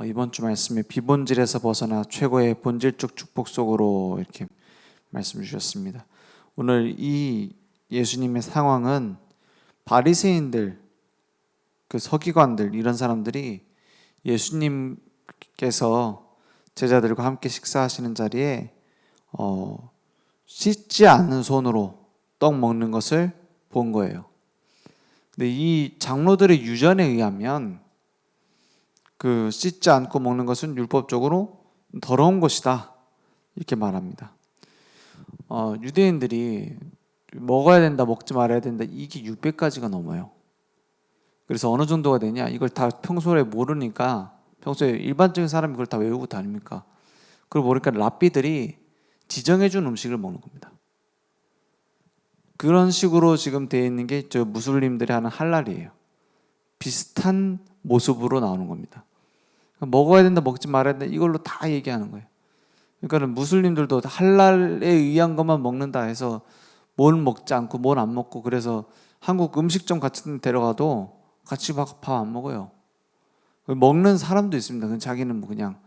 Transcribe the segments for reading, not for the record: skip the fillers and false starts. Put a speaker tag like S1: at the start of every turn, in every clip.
S1: 이번 주 말씀에 비본질에서 벗어나 최고의 본질적 축복 속으로 이렇게 말씀 주셨습니다. 오늘 이 예수님의 상황은 바리새인들, 그 서기관들 이런 사람들이 예수님께서 제자들과 함께 식사하시는 자리에 씻지 않은 손으로 떡 먹는 것을 본 거예요. 근데 이 장로들의 유전에 의하면 그 씻지 않고 먹는 것은 율법적으로 더러운 것이다 이렇게 말합니다. 유대인들이 먹어야 된다, 먹지 말아야 된다 이게 600가지가 넘어요. 그래서 어느 정도가 되냐, 이걸 다 평소에 모르니까, 평소에 일반적인 사람이 그걸 다 외우고 다닙니까? 그걸 모르니까 랍비들이 지정해준 음식을 먹는 겁니다. 그런 식으로 지금 되어 있는 게 저 무슬림들이 하는 할랄이에요. 비슷한 모습으로 나오는 겁니다. 먹어야 된다, 먹지 말아야 된다 이걸로 다 얘기하는 거예요. 그러니까 무슬림들도 할랄에 의한 것만 먹는다 해서 뭘 먹지 않고 뭘 안 먹고, 그래서 한국 음식점 같은 데 데려가도 같이 밥 안 먹어요. 먹는 사람도 있습니다. 자기는 뭐 그냥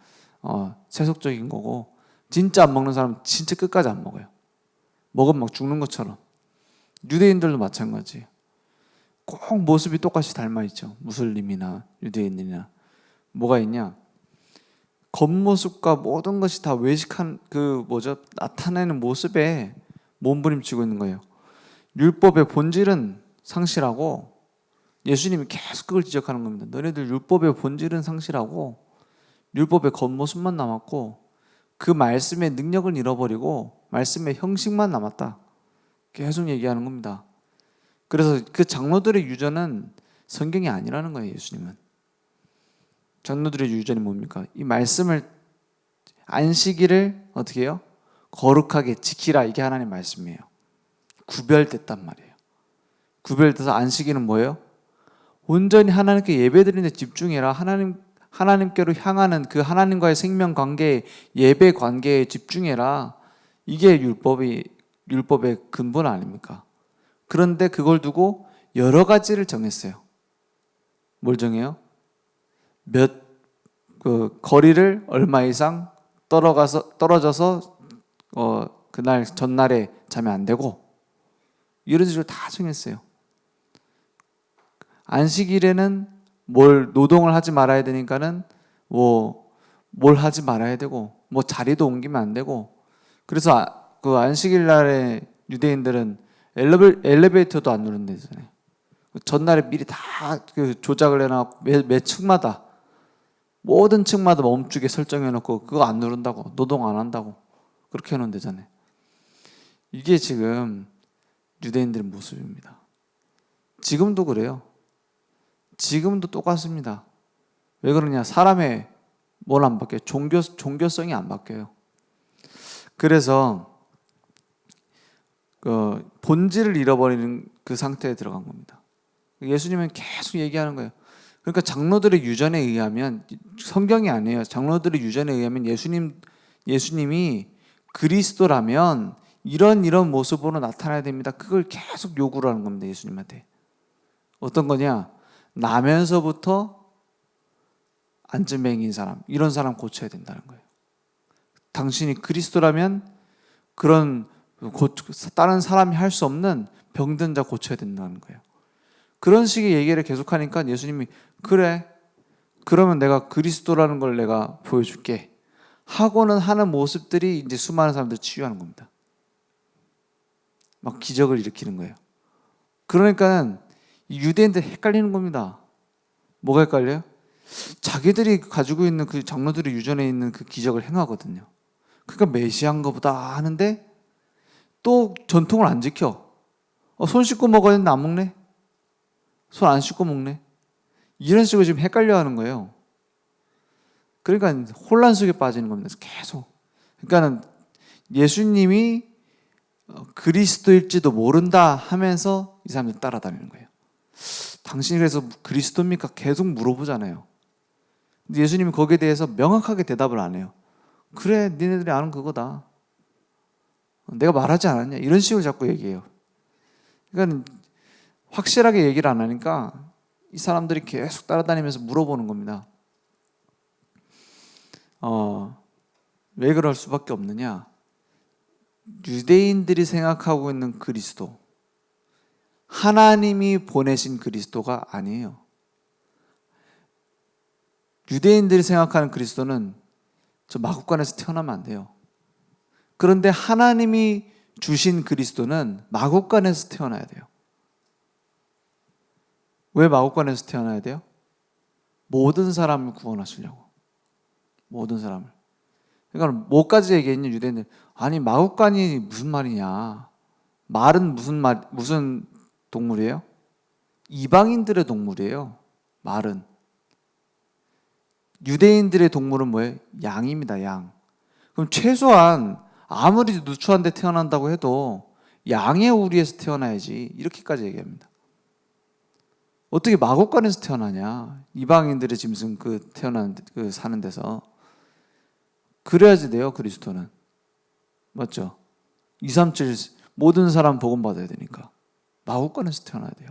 S1: 세속적인 거고, 진짜 안 먹는 사람은 진짜 끝까지 안 먹어요. 먹으면 막 죽는 것처럼. 유대인들도 마찬가지예요. 꼭 모습이 똑같이 닮아 있죠. 무슬림이나 유대인이나. 뭐가 있냐? 겉모습과 모든 것이 다 외식한 나타내는 모습에 몸부림치고 있는 거예요. 율법의 본질은 상실하고, 예수님이 계속 그걸 지적하는 겁니다. 너네들 율법의 본질은 상실하고 율법의 겉모습만 남았고 그 말씀의 능력을 잃어버리고 말씀의 형식만 남았다. 계속 얘기하는 겁니다. 그래서 그 장로들의 유전은 성경이 아니라는 거예요. 예수님은. 장로들의 유전이 뭡니까? 이 말씀을, 안식일을 어떻게 해요? 거룩하게 지키라, 이게 하나님의 말씀이에요. 구별됐단 말이에요. 구별돼서 안식일은 뭐예요? 온전히 하나님께 예배드리는 데 집중해라. 하나님께로 향하는 그 하나님과의 생명 관계, 예배 관계에 집중해라. 이게 율법의 근본 아닙니까? 그런데 그걸 두고 여러 가지를 정했어요. 뭘 정해요? 거리를 얼마 이상 떨어져서 그날 전날에 자면 안 되고, 이런 식으로 다 정했어요. 안식일에는 노동을 하지 말아야 되니까는 뭘 하지 말아야 되고, 자리도 옮기면 안 되고. 그래서 그 안식일 날에 유대인들은 엘리베이터도 안 누른대잖아요. 전날에 미리 다 조작을 해놔서 매 층마다, 모든 층마다 멈추게 설정해놓고 그거 안 누른다고, 노동 안 한다고 그렇게 해놓은 데잖아요. 이게 지금 유대인들의 모습입니다. 지금도 그래요. 지금도 똑같습니다. 왜 그러냐? 사람의 뭘 안 바뀌어요? 종교성이 안 바뀌어요. 그래서 본질을 잃어버리는 그 상태에 들어간 겁니다. 예수님은 계속 얘기하는 거예요. 그러니까 장로들의 유전에 의하면, 성경이 아니에요. 장로들의 유전에 의하면 예수님이 그리스도라면 이런 모습으로 나타나야 됩니다. 그걸 계속 요구를 하는 겁니다. 예수님한테. 어떤 거냐? 나면서부터 안전뱅이인 사람, 이런 사람 고쳐야 된다는 거예요. 당신이 그리스도라면 다른 사람이 할 수 없는 병든 자 고쳐야 된다는 거예요. 그런 식의 얘기를 계속하니까 예수님이, 그래, 그러면 내가 그리스도라는 걸 내가 보여줄게 하고는 하는 모습들이 이제 수많은 사람들을 치유하는 겁니다. 막 기적을 일으키는 거예요. 그러니까 유대인들 헷갈리는 겁니다. 뭐가 헷갈려요? 자기들이 가지고 있는 그 장로들의 유전에 있는 그 기적을 행하거든요. 그러니까 메시아인 것보다 하는데 또 전통을 안 지켜. 손 씻고 먹어야 되는데 안 먹네? 손 안 씻고 먹네? 이런 식으로 지금 헷갈려 하는 거예요. 그러니까 혼란 속에 빠지는 겁니다. 계속. 그러니까 예수님이 그리스도일지도 모른다 하면서 이 사람들 따라다니는 거예요. 당신이 그래서 그리스도입니까? 계속 물어보잖아요. 근데 예수님이 거기에 대해서 명확하게 대답을 안 해요. 그래, 니네들이 아는 그거다. 내가 말하지 않았냐? 이런 식으로 자꾸 얘기해요. 그러니까 확실하게 얘기를 안 하니까 이 사람들이 계속 따라다니면서 물어보는 겁니다. 왜 그럴 수밖에 없느냐? 유대인들이 생각하고 있는 그리스도, 하나님이 보내신 그리스도가 아니에요. 유대인들이 생각하는 그리스도는 저 마국간에서 태어나면 안 돼요. 그런데 하나님이 주신 그리스도는 마국간에서 태어나야 돼요. 왜 마국간에서 태어나야 돼요? 모든 사람을 구원하시려고. 모든 사람을. 그러니까 뭐까지 얘기했냐 유대인들. 아니 마국간이 무슨 말이냐. 말은 무슨 동물이에요? 이방인들의 동물이에요. 말은. 유대인들의 동물은 뭐예요? 양입니다. 양. 그럼 최소한 아무리 누추한 데 태어난다고 해도 양의 우리에서 태어나야지. 이렇게까지 얘기합니다. 어떻게 마국간에서 태어나냐? 이방인들의 짐승 태어난 사는 데서. 그래야지 돼요. 그리스도는. 맞죠? 237 모든 사람 복음 받아야 되니까 마국간에서 태어나야 돼요.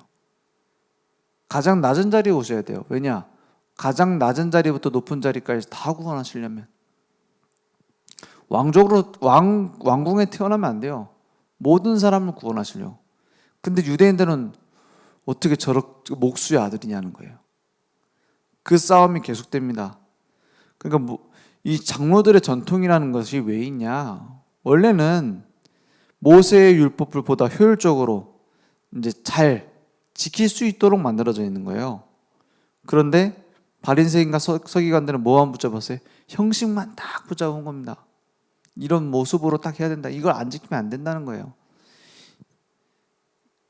S1: 가장 낮은 자리에 오셔야 돼요. 왜냐? 가장 낮은 자리부터 높은 자리까지 다 구원하시려면 왕궁에 태어나면 안 돼요. 모든 사람을 구원하시려고. 근데 유대인들은 어떻게 저렇게 목수의 아들이냐는 거예요. 그 싸움이 계속됩니다. 그러니까 이 장로들의 전통이라는 것이 왜 있냐? 원래는 모세의 율법을 보다 효율적으로 이제 잘 지킬 수 있도록 만들어져 있는 거예요. 그런데 바리새인과 서기관들은 뭐만 붙잡았어요? 형식만 딱 붙잡은 겁니다. 이런 모습으로 딱 해야 된다. 이걸 안 지키면 안 된다는 거예요.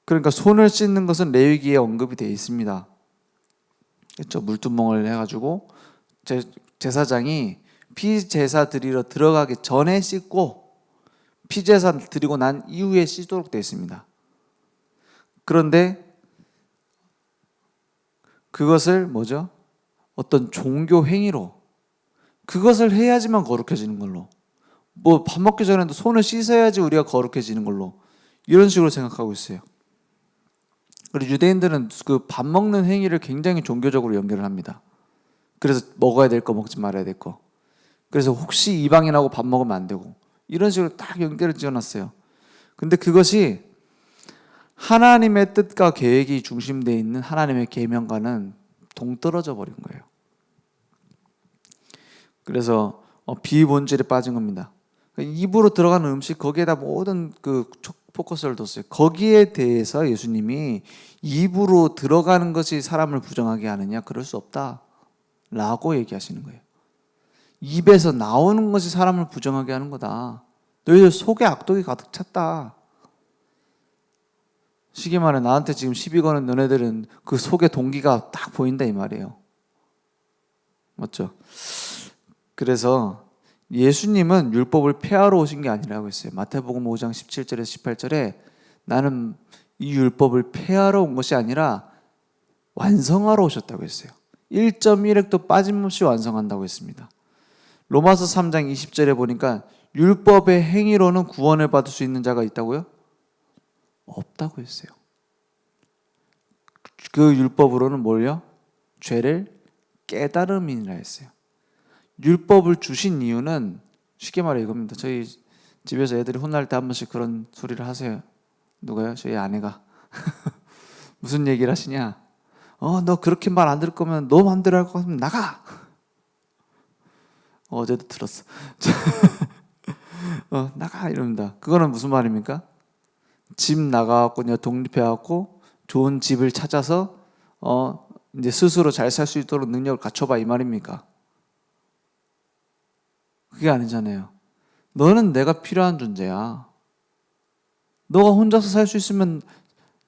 S1: 그러니까 손을 씻는 것은 레위기에 언급이 되어 있습니다. 그렇죠? 물두멍을 해가지고 제사장이 피제사 드리러 들어가기 전에 씻고 피제사 드리고 난 이후에 씻도록 되어 있습니다. 그런데 그것을 뭐죠? 어떤 종교 행위로 그것을 해야지만 거룩해지는 걸로, 뭐 밥 먹기 전에도 손을 씻어야지 우리가 거룩해지는 걸로, 이런 식으로 생각하고 있어요. 그리고 유대인들은 그 밥 먹는 행위를 굉장히 종교적으로 연결을 합니다. 그래서 먹어야 될 거 먹지 말아야 될 거. 그래서 혹시 이방인하고 밥 먹으면 안 되고, 이런 식으로 딱 연결을 지어놨어요. 근데 그것이 하나님의 뜻과 계획이 중심되어 있는 하나님의 계명과는 동떨어져 버린 거예요. 그래서 비본질에 빠진 겁니다. 입으로 들어가는 음식, 거기에다 모든 포커스를 뒀어요. 거기에 대해서 예수님이 입으로 들어가는 것이 사람을 부정하게 하느냐? 그럴 수 없다 라고 얘기하시는 거예요. 입에서 나오는 것이 사람을 부정하게 하는 거다. 너희들 속에 악독이 가득 찼다. 쉽게 말해 나한테 지금 시비 거는 너네들은 그 속에 동기가 딱 보인다 이 말이에요. 맞죠? 그래서 예수님은 율법을 폐하러 오신 게 아니라고 했어요. 마태복음 5장 17절에서 18절에 나는 이 율법을 폐하러 온 것이 아니라 완성하러 오셨다고 했어요. 1.1획도 빠짐없이 완성한다고 했습니다. 로마서 3장 20절에 보니까 율법의 행위로는 구원을 받을 수 있는 자가 있다고요? 없다고 했어요. 그 율법으로는 뭘요? 죄를 깨달음이라 했어요. 율법을 주신 이유는 쉽게 말해 이겁니다. 저희 집에서 애들이 혼날 때 한 번씩 그런 소리를 하세요. 누가요? 저희 아내가. 무슨 얘기를 하시냐? 너 그렇게 말 안 들을 거면 너 마음대로 할 거 같으면 나가. 어제도 들었어. 나가 이럽니다. 그거는 무슨 말입니까? 집 나가갖고 독립해갖고 좋은 집을 찾아서 이제 스스로 잘 살 수 있도록 능력을 갖춰봐 이 말입니까? 그게 아니잖아요. 너는 내가 필요한 존재야. 너가 혼자서 살 수 있으면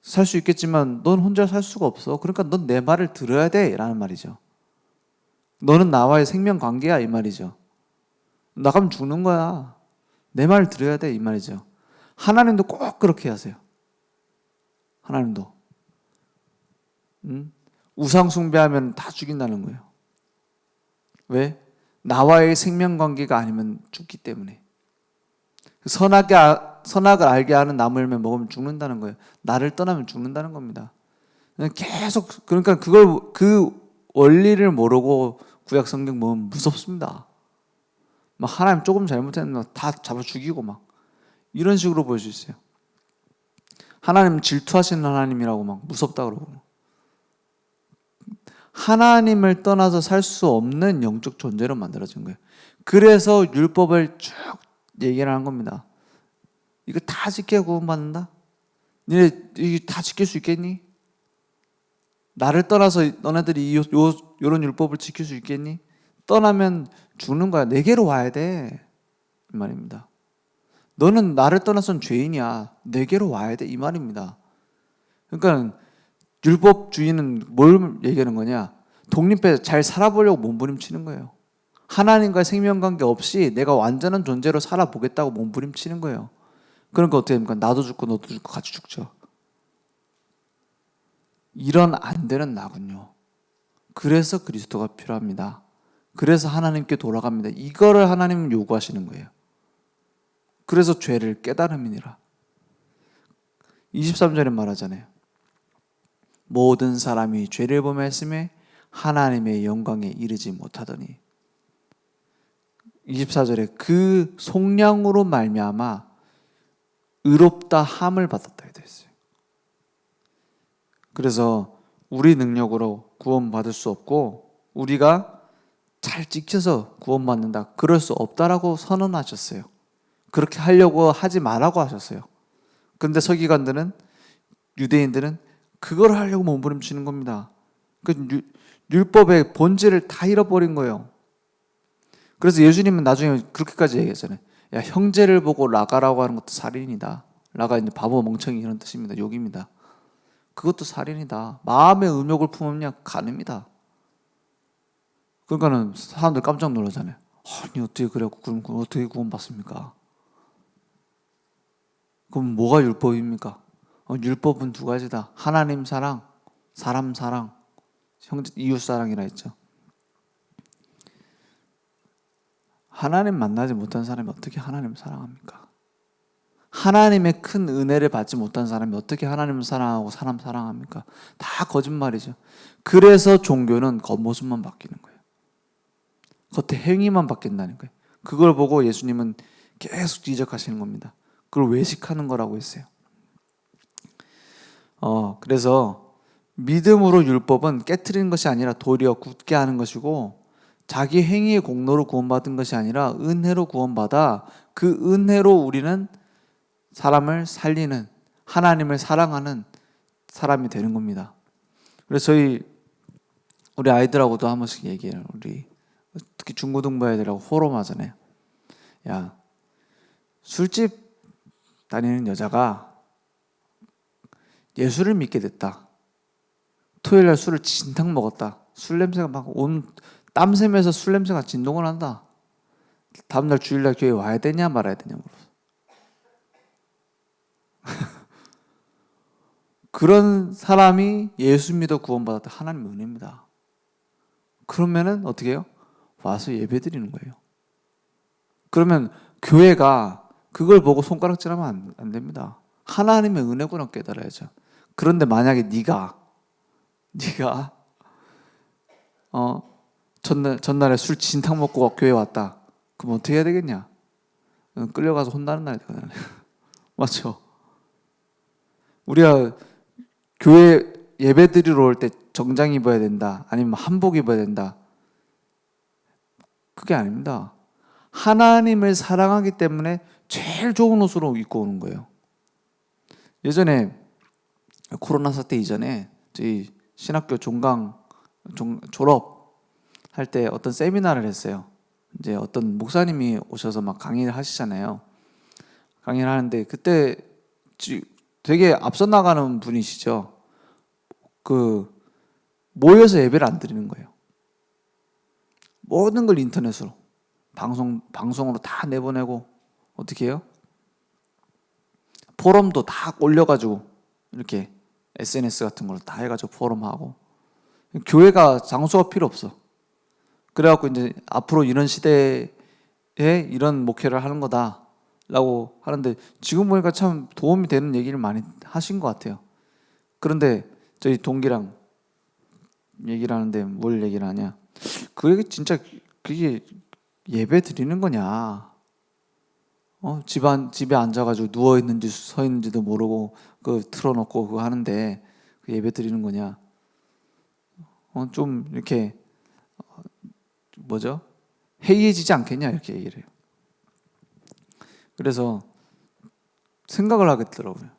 S1: 살 수 있겠지만 넌 혼자 살 수가 없어. 그러니까 넌 내 말을 들어야 돼 라는 말이죠. 너는 나와의 생명관계야 이 말이죠. 나가면 죽는 거야. 내 말을 들어야 돼 이 말이죠. 하나님도 꼭 그렇게 하세요. 하나님도 우상 숭배하면 다 죽인다는 거예요. 왜? 나와의 생명관계가 아니면 죽기 때문에. 선악을 알게 하는 나무 열매 먹으면 죽는다는 거예요. 나를 떠나면 죽는다는 겁니다. 계속 그러니까 그 원리를 모르고 구약 성경 보면 무섭습니다. 막 하나님 조금 잘못했는데 다 잡아 죽이고 막 이런 식으로 보일 수 있어요. 하나님 질투하시는 하나님이라고 막 무섭다 그러고. 하나님을 떠나서 살 수 없는 영적 존재로 만들어진 거예요. 그래서 율법을 쭉 얘기를 하는 겁니다. 이거 다 지켜 구원받는다? 니네 이거 다 지킬 수 있겠니? 나를 떠나서 너네들이 요런 율법을 지킬 수 있겠니? 떠나면 죽는 거야. 내게로 와야 돼. 이 말입니다. 너는 나를 떠나선 죄인이야. 내게로 와야 돼. 이 말입니다. 그러니까 율법주의는 뭘 얘기하는 거냐? 독립해서 잘 살아보려고 몸부림치는 거예요. 하나님과의 생명관계 없이 내가 완전한 존재로 살아보겠다고 몸부림치는 거예요. 그러니까 어떻게 됩니까? 나도 죽고 너도 죽고 같이 죽죠. 이런 안 되는 나군요. 그래서 그리스도가 필요합니다. 그래서 하나님께 돌아갑니다. 이거를 하나님은 요구하시는 거예요. 그래서 죄를 깨달음이니라. 23절에 말하잖아요. 모든 사람이 죄를 범했음에 하나님의 영광에 이르지 못하더니 24절에 그 속량으로 말미암아 의롭다 함을 받았다 되어 있어요. 그래서 우리 능력으로 구원받을 수 없고 우리가 잘 지켜서 구원받는다. 그럴 수 없다라고 선언하셨어요. 그렇게 하려고 하지 말라고 하셨어요. 그런데 서기관들은 유대인들은 그걸 하려고 몸부림치는 겁니다. 그 율법의 본질을 다 잃어버린 거예요. 그래서 예수님은 나중에 그렇게까지 얘기했잖아요. 야, 형제를 보고 라가라고 하는 것도 살인이다. 라가 이제 바보 멍청이 이런 뜻입니다. 욕입니다. 그것도 살인이다. 마음의 음욕을 품으면 간음이다. 그러니까는 사람들 깜짝 놀라잖아요. 아니 어떻게 그래갖고 그럼 어떻게 구원받습니까? 그럼 뭐가 율법입니까? 율법은 두 가지다. 하나님 사랑, 사람 사랑, 형제 이웃 사랑이라 했죠. 하나님 만나지 못한 사람이 어떻게 하나님을 사랑합니까? 하나님의 큰 은혜를 받지 못한 사람이 어떻게 하나님을 사랑하고 사람 사랑합니까? 다 거짓말이죠. 그래서 종교는 겉모습만 바뀌는 거예요. 겉에 행위만 바뀐다는 거예요. 그걸 보고 예수님은 계속 지적하시는 겁니다. 그걸 외식하는 거라고 했어요. 그래서 믿음으로 율법은 깨트리는 것이 아니라 도리어 굳게 하는 것이고 자기 행위의 공로로 구원받은 것이 아니라 은혜로 구원받아 그 은혜로 우리는 사람을 살리는 하나님을 사랑하는 사람이 되는 겁니다. 그래서 우리 아이들하고도 한 번씩 얘기해요. 우리 특히 중고등부 아이들하고 포럼하잖아요. 야, 술집 다니는 여자가 예수를 믿게 됐다. 토요일 날 술을 진탕 먹었다. 술 냄새가 막 땀샘에서 술 냄새가 진동을 한다. 다음날 주일날 교회 와야 되냐 말아야 되냐 물어서. 그런 사람이 예수 믿어 구원받았다. 하나님의 은혜입니다. 그러면은 어떻게 해요? 와서 예배 드리는 거예요. 그러면 교회가 그걸 보고 손가락질하면 안 됩니다. 하나님의 은혜구나 깨달아야죠. 그런데 만약에 네가 전날에 술 진탕 먹고 교회 왔다. 그럼 어떻게 해야 되겠냐? 끌려가서 혼나는 날이 되거든요. 맞죠? 우리가 교회 예배 드리러 올 때 정장 입어야 된다. 아니면 한복 입어야 된다. 그게 아닙니다. 하나님을 사랑하기 때문에 제일 좋은 옷으로 입고 오는 거예요. 예전에 코로나 사태 이전에 저희 신학교 졸업할 때 어떤 세미나를 했어요. 이제 어떤 목사님이 오셔서 막 강의를 하시잖아요. 강의를 하는데 그때 되게 앞서 나가는 분이시죠. 모여서 예배를 안 드리는 거예요. 모든 걸 인터넷으로 방송으로 다 내보내고 어떻게 해요? 포럼도 다 올려가지고 이렇게 SNS 같은 걸 다 해가지고 포럼하고 교회가 장소가 필요 없어. 그래갖고 이제 앞으로 이런 시대에 이런 목회를 하는 거다라고 하는데 지금 보니까 참 도움이 되는 얘기를 많이 하신 것 같아요. 그런데 저희 동기랑 얘기를 하는데 뭘 얘기를 하냐? 그게 진짜 그게 예배 드리는 거냐? 집에 앉아가지고 누워 있는지 서 있는지도 모르고 그 틀어놓고 그거 하는데 그 예배 드리는 거냐? 좀 이렇게 뭐죠? 해이해지지 않겠냐 이렇게 얘기를 해요. 그래서 생각을 하게 되더라고요.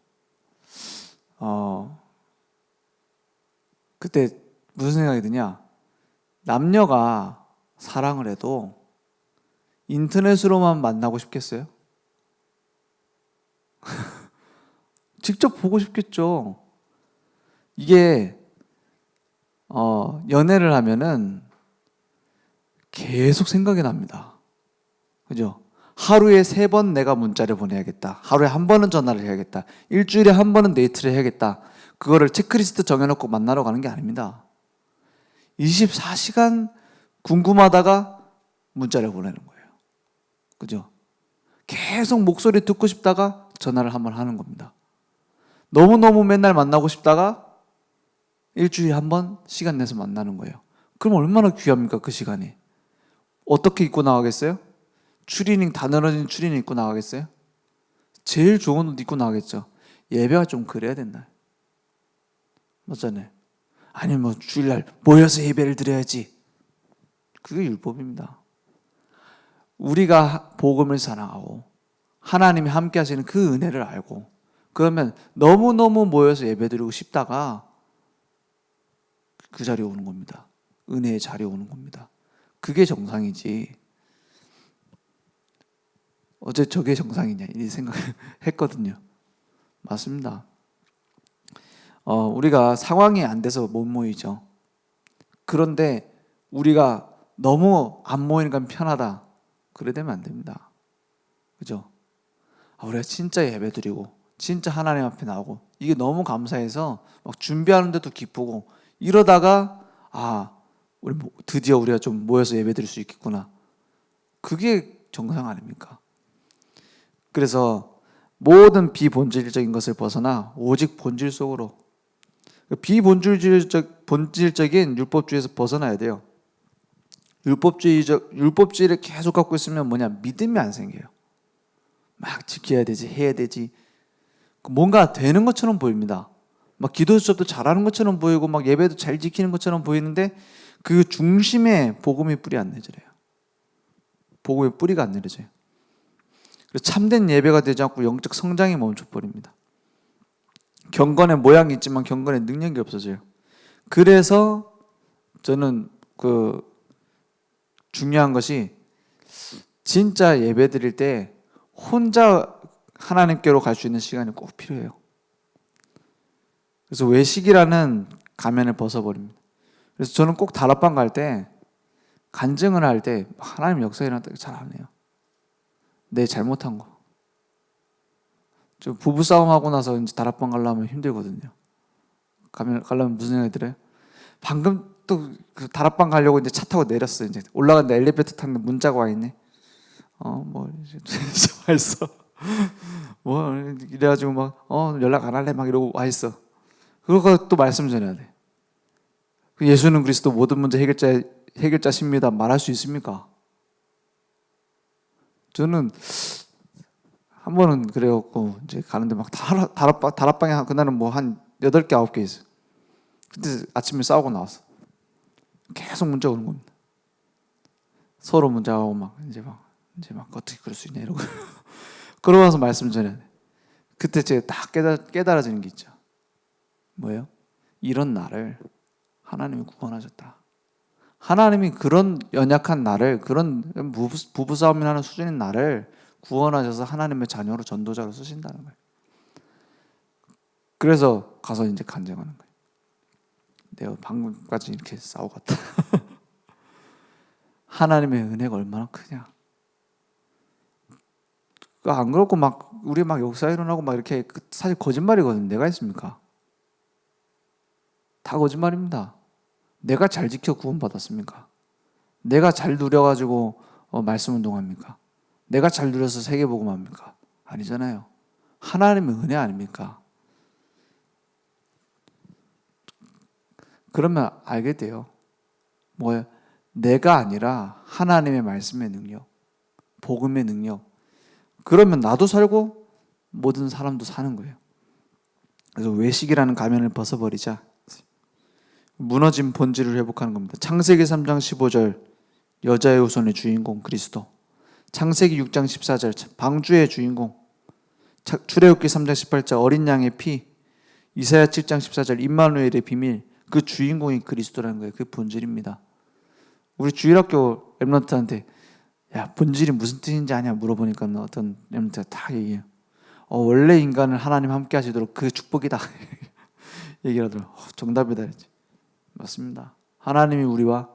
S1: 그때 무슨 생각이 드냐? 남녀가 사랑을 해도 인터넷으로만 만나고 싶겠어요? 직접 보고 싶겠죠. 이게 연애를 하면은 계속 생각이 납니다. 그죠? 하루에 3번 내가 문자를 보내야겠다. 하루에 1번은 전화를 해야겠다. 일주일에 1번은 데이트를 해야겠다. 그거를 체크리스트 정해놓고 만나러 가는 게 아닙니다. 24시간 궁금하다가 문자를 보내는 거예요. 그죠? 계속 목소리 듣고 싶다가 전화를 한번 하는 겁니다. 너무너무 맨날 만나고 싶다가 일주일에 1번 시간 내서 만나는 거예요. 그럼 얼마나 귀합니까, 그 시간이? 어떻게 입고 나가겠어요? 추리닝 다 늘어진 추리닝 입고 나가겠어요? 제일 좋은 옷 입고 나가겠죠. 예배가 좀 그래야 된다. 맞잖아요. 아니 뭐 주일날 모여서 예배를 드려야지. 그게 율법입니다. 우리가 복음을 사랑하고 하나님이 함께 하시는 그 은혜를 알고 그러면 너무너무 모여서 예배 드리고 싶다가 그 자리에 오는 겁니다. 은혜의 자리에 오는 겁니다. 그게 정상이지. 어제 저게 정상이냐 이 생각을 했거든요. 맞습니다. 우리가 상황이 안 돼서 못 모이죠. 그런데 우리가 너무 안 모이니까 편하다. 그래 되면 안 됩니다. 그죠? 우리가 진짜 예배 드리고 진짜 하나님 앞에 나오고 이게 너무 감사해서 막 준비하는데도 기쁘고 이러다가 우리 드디어 우리가 좀 모여서 예배 드릴 수 있겠구나. 그게 정상 아닙니까? 그래서 모든 비본질적인 것을 벗어나 오직 본질 속으로 본질적인 율법주의에서 벗어나야 돼요. 율법주의를 계속 갖고 있으면 뭐냐? 믿음이 안 생겨요. 막 지켜야 되지, 해야 되지. 뭔가 되는 것처럼 보입니다. 막 기도 수업도 잘하는 것처럼 보이고 막 예배도 잘 지키는 것처럼 보이는데 그 중심에 복음의 뿌리 안 내려져요. 복음의 뿌리가 안 내려져요. 그래서 참된 예배가 되지 않고 영적 성장이 멈춰버립니다. 경건의 모양이 있지만 경건의 능력이 없어져요. 그래서 저는 중요한 것이 진짜 예배 드릴 때 혼자 하나님께로 갈 수 있는 시간이 꼭 필요해요. 그래서 외식이라는 가면을 벗어버립니다. 그래서 저는 꼭 다락방 갈 때 간증을 할 때 하나님 역사 일어났다 잘 안 해요. 내 잘못한 거. 저 부부싸움 하고 나서 이제 다락방 가려면 힘들거든요. 가려면 무슨 생각이 들어요? 방금 또 그 다락방 가려고 이제 차 타고 내렸어. 이제 올라갔는데 엘리베이터 탔는데 문자가 와 있네. 이제 와 있어. 뭐 이래가지고 막 연락 안 할래 막 이러고 와 있어. 그러고 또 말씀 전해야 돼. 예수는 그리스도 모든 문제 해결자십니다. 말할 수 있습니까? 저는 한 번은 그래갖고 이제 가는데 막 다락방에 그날은 뭐 한 8개 9개 있어요. 그때 아침에 싸우고 나왔어. 계속 문자 오는 겁니다. 서로 문자하고 막 이제 막 어떻게 그럴 수 있냐 이러고 그러고 나서 말씀 전해야 돼. 그때 제가 딱 깨달아지는 게 있죠. 뭐예요? 이런 나를 하나님이 구원하셨다. 하나님이 그런 연약한 나를 그런 부부싸움이나 하는 수준인 나를 구원하셔서 하나님의 자녀로 전도자로 쓰신다는 거예요. 그래서 가서 이제 간증하는 거예요. 내가 방금까지 이렇게 싸우겠다. 하나님의 은혜가 얼마나 크냐. 안 그렇고 막 우리 막 역사 일어나고 막 이렇게 사실 거짓말이거든요. 내가 했습니까? 다 거짓말입니다. 내가 잘 지켜 구원받았습니까? 내가 잘 누려가지고 말씀 운동합니까? 내가 잘 누려서 세계복음합니까? 아니잖아요. 하나님의 은혜 아닙니까? 그러면 알게 돼요. 뭐예요? 내가 아니라 하나님의 말씀의 능력, 복음의 능력. 그러면 나도 살고 모든 사람도 사는 거예요. 그래서 외식이라는 가면을 벗어버리자. 무너진 본질을 회복하는 겁니다. 창세기 3장 15절 여자의 후손의 주인공 그리스도, 창세기 6장 14절 방주의 주인공, 출애굽기 3장 18절 어린 양의 피, 이사야 7장 14절 임마누엘의 비밀, 그 주인공이 그리스도라는 거예요. 그게 본질입니다. 우리 주일학교 랩런트한테 야 본질이 무슨 뜻인지 아냐 물어보니까 어떤 랩런트가 다 얘기해요. 원래 인간을 하나님 함께 하시도록 그 축복이다 얘기를 하더라고요. 정답이다 했지. 맞습니다. 하나님이 우리와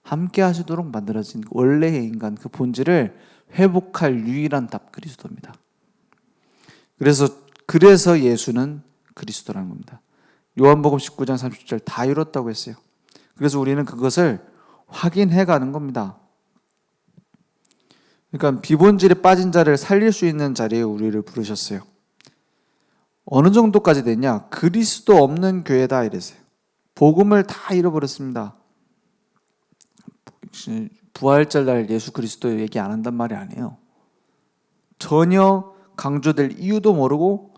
S1: 함께 하시도록 만들어진 원래의 인간, 그 본질을 회복할 유일한 답 그리스도입니다. 그래서 예수는 그리스도라는 겁니다. 요한복음 19장 30절 다 이뤘다고 했어요. 그래서 우리는 그것을 확인해 가는 겁니다. 그러니까 비본질에 빠진 자를 살릴 수 있는 자리에 우리를 부르셨어요. 어느 정도까지 됐냐? 그리스도 없는 교회다 이랬어요. 복음을 다 잃어버렸습니다. 부활절 날 예수 그리스도 얘기 안 한단 말이 아니에요. 전혀 강조될 이유도 모르고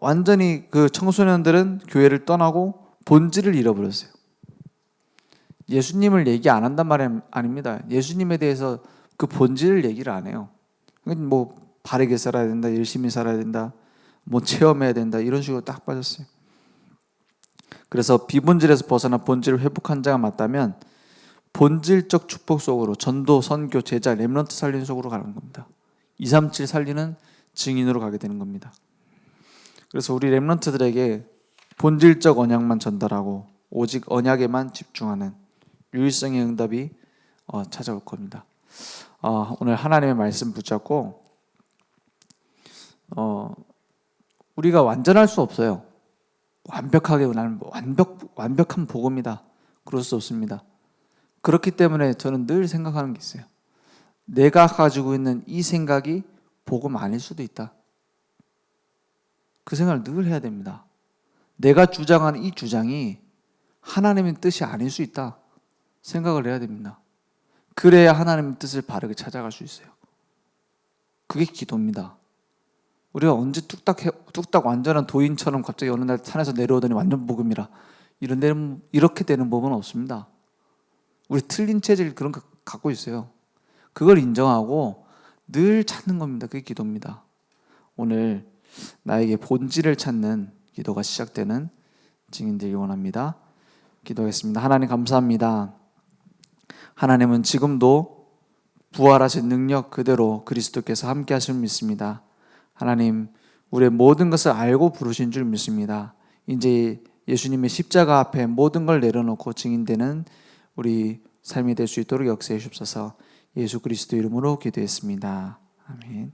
S1: 완전히 그 청소년들은 교회를 떠나고 본질을 잃어버렸어요. 예수님을 얘기 안 한단 말이 아닙니다. 예수님에 대해서 그 본질을 얘기를 안 해요. 뭐 바르게 살아야 된다, 열심히 살아야 된다, 뭐 체험해야 된다 이런 식으로 딱 빠졌어요. 그래서 비본질에서 벗어나 본질을 회복한 자가 맞다면 본질적 축복 속으로 전도, 선교, 제자, 렘넌트 살리는 속으로 가는 겁니다. 237 살리는 증인으로 가게 되는 겁니다. 그래서 우리 렘넌트들에게 본질적 언약만 전달하고 오직 언약에만 집중하는 유일성의 응답이 찾아올 겁니다. 오늘 하나님의 말씀 붙잡고 우리가 완전할 수 없어요. 완벽하게 나는 완벽한 복음이다. 그럴 수 없습니다. 그렇기 때문에 저는 늘 생각하는 게 있어요. 내가 가지고 있는 이 생각이 복음 아닐 수도 있다. 그 생각을 늘 해야 됩니다. 내가 주장하는 이 주장이 하나님의 뜻이 아닐 수 있다. 생각을 해야 됩니다. 그래야 하나님의 뜻을 바르게 찾아갈 수 있어요. 그게 기도입니다. 우리가 언제 뚝딱 완전한 도인처럼 갑자기 어느 날 산에서 내려오더니 완전 복음이라 이렇게 되는 법은 없습니다. 우리 틀린 체질 그런 거 갖고 있어요. 그걸 인정하고 늘 찾는 겁니다. 그게 기도입니다. 오늘 나에게 본질을 찾는 기도가 시작되는 증인 되길 원합니다. 기도하겠습니다. 하나님 감사합니다. 하나님은 지금도 부활하신 능력 그대로 그리스도께서 함께 하심을 믿습니다. 하나님, 우리의 모든 것을 알고 부르신 줄 믿습니다. 이제 예수님의 십자가 앞에 모든 걸 내려놓고 증인되는 우리 삶이 될 수 있도록 역사해 주옵소서. 예수 그리스도 이름으로 기도했습니다. 아멘.